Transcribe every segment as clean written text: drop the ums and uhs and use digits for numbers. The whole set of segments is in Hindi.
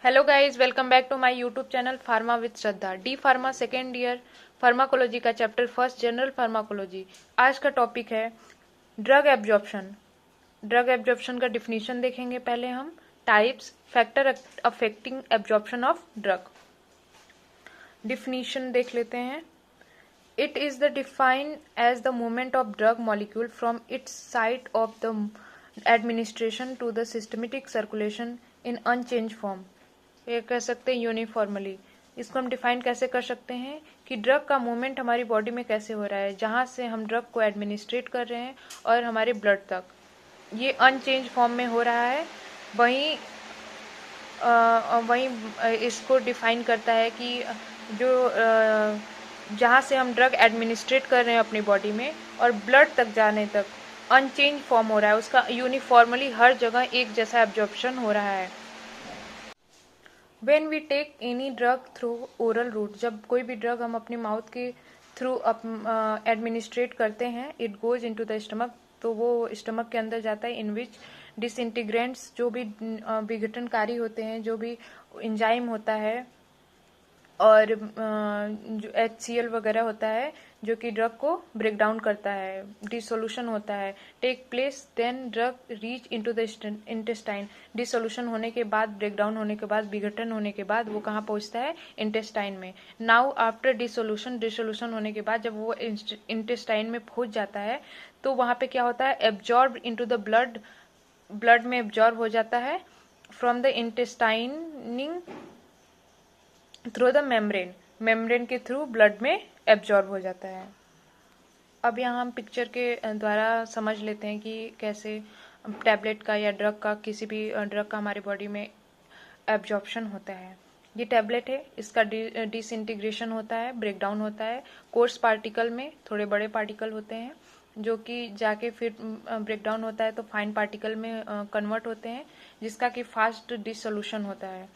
Hello guys, welcome back to my YouTube channel pharma with Shraddha. D pharma second year pharmacology का चैप्टर फर्स्ट जनरल फार्माकोलॉजी। आज का टॉपिक है ड्रग एब्जॉर्प्शन। ड्रग एब्जॉर्प्शन का डिफिनीशन देखेंगे पहले हम। Types, factor affecting absorption of drug. Definition देख लेते हैं। It is the defined as the movement of drug molecule from its site of the administration to the systemic circulation in unchanged form। ये कह सकते हैं यूनिफॉर्मली। इसको हम डिफाइन कैसे कर सकते हैं कि ड्रग का मूवमेंट हमारी बॉडी में कैसे हो रहा है, जहाँ से हम ड्रग को एडमिनिस्ट्रेट कर रहे हैं और हमारे ब्लड तक, ये अनचेंज फॉर्म में हो रहा है। वहीं इसको डिफाइन करता है कि जो जहाँ से हम ड्रग एडमिनिस्ट्रेट कर रहे हैं अपनी बॉडी में और ब्लड तक जाने तक अनचेंज फॉर्म हो रहा है, उसका यूनिफॉर्मली हर जगह एक जैसा एब्जॉर्प्शन हो रहा है। When we take any drug through oral route, जब कोई भी ड्रग हम अपनी माउथ के थ्रू एडमिनिस्ट्रेट करते हैं, it goes into the stomach, तो वो स्टमक के अंदर जाता है। इन विच डिसइंटीग्रेंट्स, जो भी विघटनकारी होते हैं, जो भी एंजाइम होता है और जो HCl वगैरह होता है जो कि ड्रग को ब्रेक डाउन करता है, डिसोल्यूशन होता है, take place then drug reach into the intestine. Dissolution होने के बाद, ब्रेक डाउन होने के बाद, विघटन होने के बाद वो कहाँ पहुंचता है? इंटेस्टाइन में। नाउ आफ्टर डिसोल्यूशन होने के बाद जब वो इंटेस्टाइन में पहुंच जाता है तो वहां पे क्या होता है? एब्जॉर्ब इनटू द ब्लड में एब्जॉर्ब हो जाता है from the intestining through the membrane के थ्रू ब्लड में एब्जॉर्ब हो जाता है। अब यहाँ हम पिक्चर के द्वारा समझ लेते हैं कि कैसे टैबलेट का या ड्रग का, किसी भी ड्रग का हमारी बॉडी में एब्जॉर्प्शन होता है। ये टैबलेट है, इसका डिसइंटीग्रेशन होता है, ब्रेकडाउन होता है। कोर्स पार्टिकल में थोड़े बड़े पार्टिकल होते हैं जो कि जाके फिर ब्रेकडाउन होता है तो फाइन पार्टिकल में कन्वर्ट होते हैं, जिसका कि फास्ट डिसोल्यूशन होता है,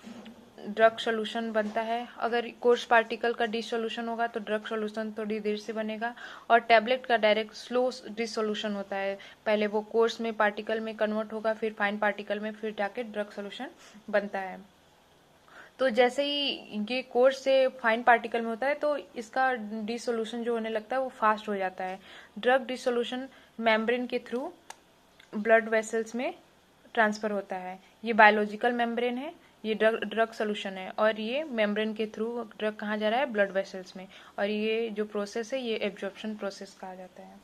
ड्रग सोल्यूशन बनता है। अगर कोर्स पार्टिकल का डिसोल्यूशन होगा तो ड्रग सोल्यूशन थोड़ी देर से बनेगा, और टैबलेट का डायरेक्ट स्लो डिसोल्यूशन होता है। पहले वो कोर्स में पार्टिकल में कन्वर्ट होगा, फिर फाइन पार्टिकल में, फिर जाके ड्रग सोल्यूशन बनता है। तो जैसे ही ये कोर्स से फाइन पार्टिकल में होता है तो इसका डिसोल्यूशन जो होने लगता है वो फास्ट हो जाता है। ड्रग डिसोल्यूशन मेम्ब्रेन के थ्रू ब्लड वेसल्स में ट्रांसफर होता है। ये बायोलॉजिकल मेम्ब्रेन है, ये ड्रग सोल्यूशन है, और ये मेम्ब्रेन के थ्रू ड्रग कहाँ जा रहा है? ब्लड वेसल्स में। और ये जो प्रोसेस है ये एब्जॉर्प्शन प्रोसेस कहा जाता है।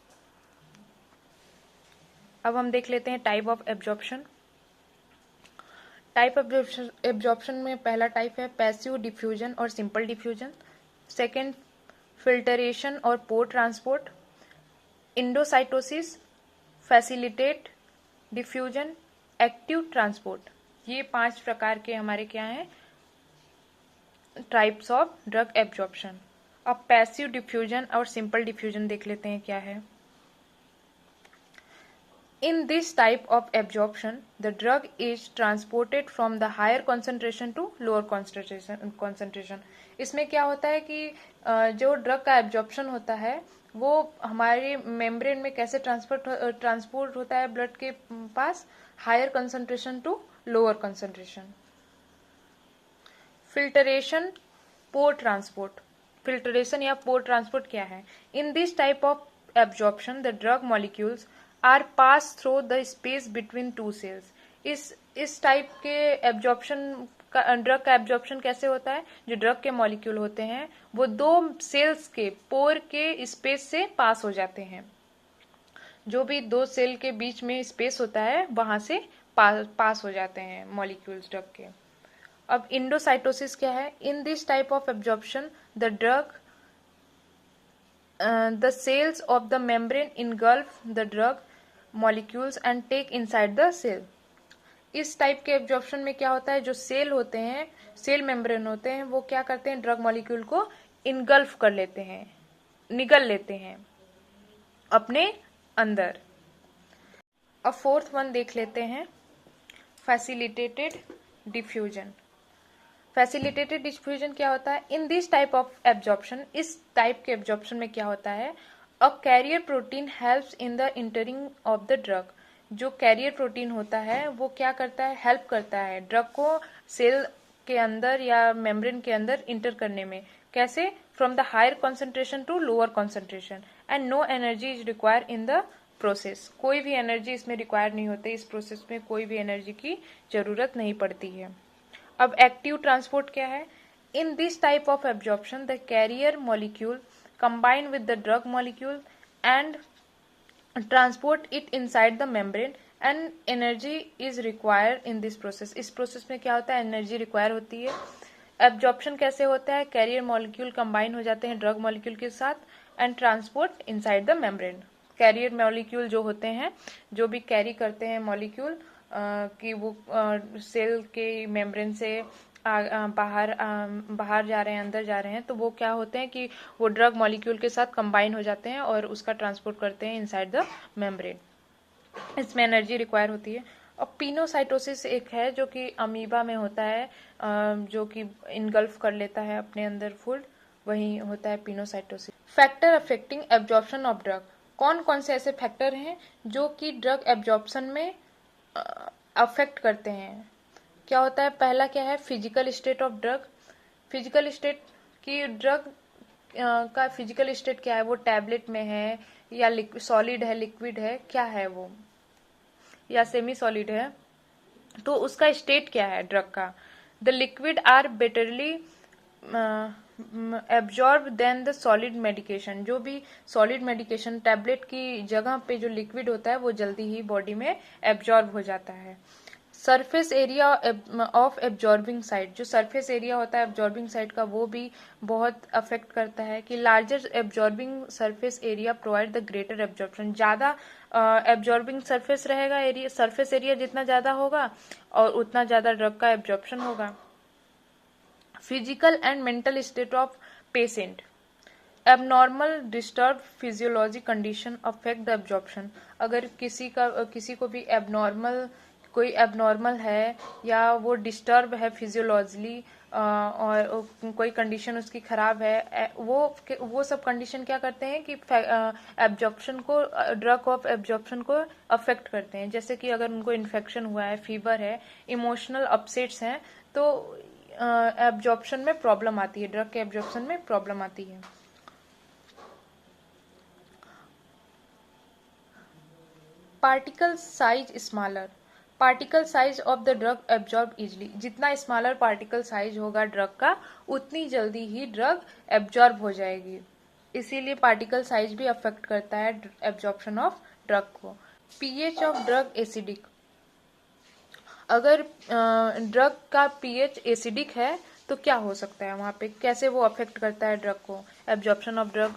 अब हम देख लेते हैं type of absorption. Type absorption में पहला टाइप है पैसिव डिफ्यूजन और सिंपल डिफ्यूजन। सेकेंड, फिल्टरेशन और pore transport. Endocytosis, facilitate diffusion, active transport. ये 5 प्रकार के हमारे क्या हैं? Types of drug absorption. अब पैसिव डिफ्यूजन और सिंपल डिफ्यूजन देख लेते हैं क्या है। In this type of absorption, the drug is transported from the higher concentration to lower concentration। इसमें क्या होता है कि जो ड्रग का एब्जॉर्प्शन होता है वो हमारे मेम्ब्रेन में कैसे ट्रांसपोर्ट होता है ब्लड के पास? Higher concentration to lower concentration. Filtration, pore transport. Filtration या पोर ट्रांसपोर्ट क्या है? In this type of absorption the drug molecules are pass through the space between two cells. इस टाइप के एब्जॉर्प्शन का, ड्रग का एब्जॉर्प्शन कैसे होता है? जो ड्रग के मॉलिक्यूल होते हैं वो 2 सेल्स के पोर के स्पेस से पास हो जाते हैं। जो भी 2 सेल के बीच में स्पेस होता है वहां से पास हो जाते हैं मॉलिक्यूल्स ड्रग के। अब इंडोसाइटोसिस क्या है? In this type of absorption the drug the cells of the membrane engulf the drug molecules and take inside the cell। इस टाइप के एब्जॉर्प्शन में क्या होता है? जो सेल होते हैं, सेल मेम्ब्रेन होते हैं, वो क्या करते हैं? ड्रग मॉलिक्यूल को इनगल्फ कर लेते हैं, निगल लेते हैं अपने अंदर। अब फोर्थ वन देख लेते हैं, फैसिलिटेटेड डिफ्यूजन। फैसिलिटेटेड डिफ्यूजन क्या होता है? In this type of absorption, इस टाइप के एब्जॉर्प्शन में क्या होता है? A carrier protein helps in the entering of the drug. जो कैरियर प्रोटीन होता है वो क्या करता है? हेल्प करता है ड्रग को सेल के अंदर या मेम्ब्रेन के अंदर इंटर करने में। कैसे? From the higher concentration to lower concentration, and no energy is require in the process. कोई भी एनर्जी इसमें रिक्वायर नहीं होती, इस प्रोसेस में कोई भी एनर्जी की जरूरत नहीं पड़ती है। अब एक्टिव ट्रांसपोर्ट क्या है? In this type of absorption the carrier molecule combine with the drug molecule and transport it inside the membrane, and energy is required in this process. इस प्रोसेस में क्या होता है? एनर्जी रिक्वायर होती है। एब्जॉर्प्शन कैसे होता है? कैरियर मॉलिक्यूल कंबाइन हो जाते हैं ड्रग मॉलिक्यूल के साथ, and transport inside the membrane. Carrier molecule जो होते हैं, जो भी कैरी करते हैं मॉलिक्यूल कि वो सेल के मेम्ब्रेन से बाहर जा रहे हैं, अंदर जा रहे हैं, तो वो क्या होते हैं कि वो ड्रग मॉलिक्यूल के साथ कंबाइन हो जाते हैं और उसका ट्रांसपोर्ट करते हैं इनसाइड द मेम्ब्रेन। इसमें एनर्जी रिक्वायर होती है। और पिनोसाइटोसिस एक है जो कि अमीबा में होता है, जो कि इनगल्फ कर लेता है अपने अंदर फूड, वही होता है pinocytosis. Factor affecting absorption of drug. कौन कौन से ऐसे फैक्टर हैं जो कि ड्रग एब्जॉर्प्शन में अफेक्ट करते हैं? क्या होता है? पहला क्या है? Physical state of drug. Physical state की ड्रग का फिजिकल स्टेट क्या है? वो टैबलेट में है या सॉलिड है, लिक्विड है, क्या है वो, या सेमी सॉलिड है, तो उसका स्टेट क्या है ड्रग का? The liquid are betterly absorb then the solid medication. जो भी सॉलिड मेडिकेशन टैबलेट की जगह पे जो लिक्विड होता है वो जल्दी ही बॉडी में एब्जॉर्ब हो जाता है। Surface area of absorbing site, जो सरफेस एरिया होता है एब्जॉर्बिंग साइट का, वो भी बहुत अफेक्ट करता है कि larger absorbing surface area provide the greater absorption. ज्यादा एब्जॉर्बिंग सरफेस रहेगा, एरिया सरफेस एरिया जितना ज्यादा होगा और उतना ज्यादा ड्रग का एब्जॉर्प्शन होगा। Physical and mental state of patient. Abnormal disturb physiology condition affect the absorption. अगर किसी को भी कोई एबनॉर्मल है या वो डिस्टर्ब है फिजियोलॉजिकली और कोई कंडीशन उसकी खराब है, वो सब कंडीशन क्या करते हैं कि एब्जॉर्प्शन को, ड्रग ऑफ एब्जॉर्प्शन को अफेक्ट करते हैं। जैसे कि अगर उनको इन्फेक्शन हुआ है, फीवर है, इमोशनल अपसेट्स हैं, तो एब्जॉर्प्शन में प्रॉब्लम आती है, ड्रग के एब्जॉर्प्शन में प्रॉब्लम आती है। Particle size smaller. Particle size of the drug absorb easily. जितना स्मॉलर पार्टिकल साइज होगा ड्रग का, उतनी जल्दी ही ड्रग एब्जॉर्ब हो जाएगी। इसीलिए पार्टिकल साइज भी अफेक्ट करता है एब्जॉर्प्शन ऑफ ड्रग को। PH of drug acidic. अगर ड्रग का पीएच एसिडिक है तो क्या हो सकता है वहां पे? कैसे वो अफेक्ट करता है ड्रग को? एब्जॉर्प्शन ऑफ ड्रग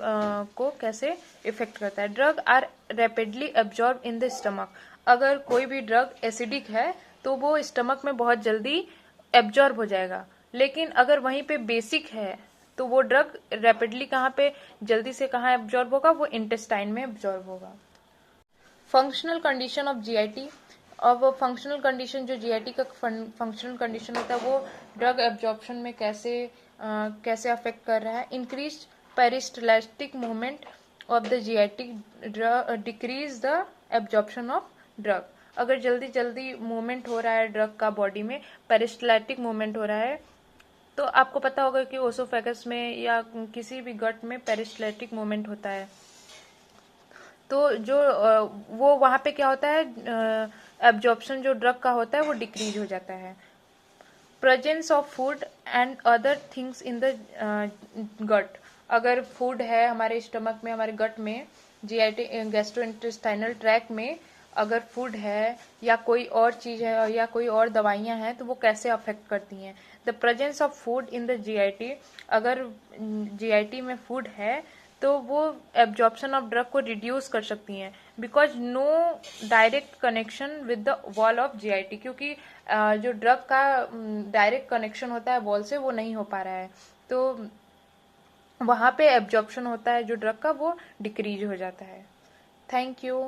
को कैसे इफेक्ट करता है? Drug are rapidly absorb in the stomach. अगर कोई भी ड्रग एसिडिक है तो वो स्टमक में बहुत जल्दी एब्जॉर्ब हो जाएगा, लेकिन अगर वहीं पे बेसिक है तो वो ड्रग रैपिडली कहाँ पे, जल्दी से कहाँ एब्जॉर्ब होगा? वो इंटेस्टाइन में एब्जॉर्ब होगा। Functional condition of GIT. अब फंक्शनल कंडीशन, जो जीआईटी का फंक्शनल कंडीशन होता है, वो ड्रग एब्जॉर्प्शन में कैसे अफेक्ट कर रहा है? Increase peristaltic movement of the GIT decrease the absorption of drug. अगर जल्दी जल्दी मूवमेंट हो रहा है ड्रग का बॉडी में, पेरिस्टैल्टिक मूवमेंट हो रहा है, तो आपको पता होगा कि ओसोफेगस में या किसी भी गट में पेरिस्टैल्टिक मूवमेंट होता है, तो जो वो वहां पे क्या होता है, एब्जॉर्प्शन जो ड्रग का होता है वो डिक्रीज हो जाता है। Presence of food and other things in the gut. अगर फूड है हमारे स्टमक में, हमारे गट में, जीआईटी गैस्ट्रोइंटेस्टाइनल ट्रैक में अगर फूड है या कोई और चीज है या कोई और दवाइयां हैं, तो वो कैसे अफेक्ट करती हैं? The presence of food in the GIT. अगर जीआईटी में फूड है तो वो एब्जॉर्प्शन ऑफ ड्रग को रिड्यूस कर सकती हैं, because no direct connection with the wall of GIT. क्योंकि जो ड्रग का डायरेक्ट कनेक्शन होता है वॉल से, वो नहीं हो पा रहा है, तो वहां पे एब्जॉर्प्शन होता है जो ड्रग का, वो डिक्रीज हो जाता है। Thank you.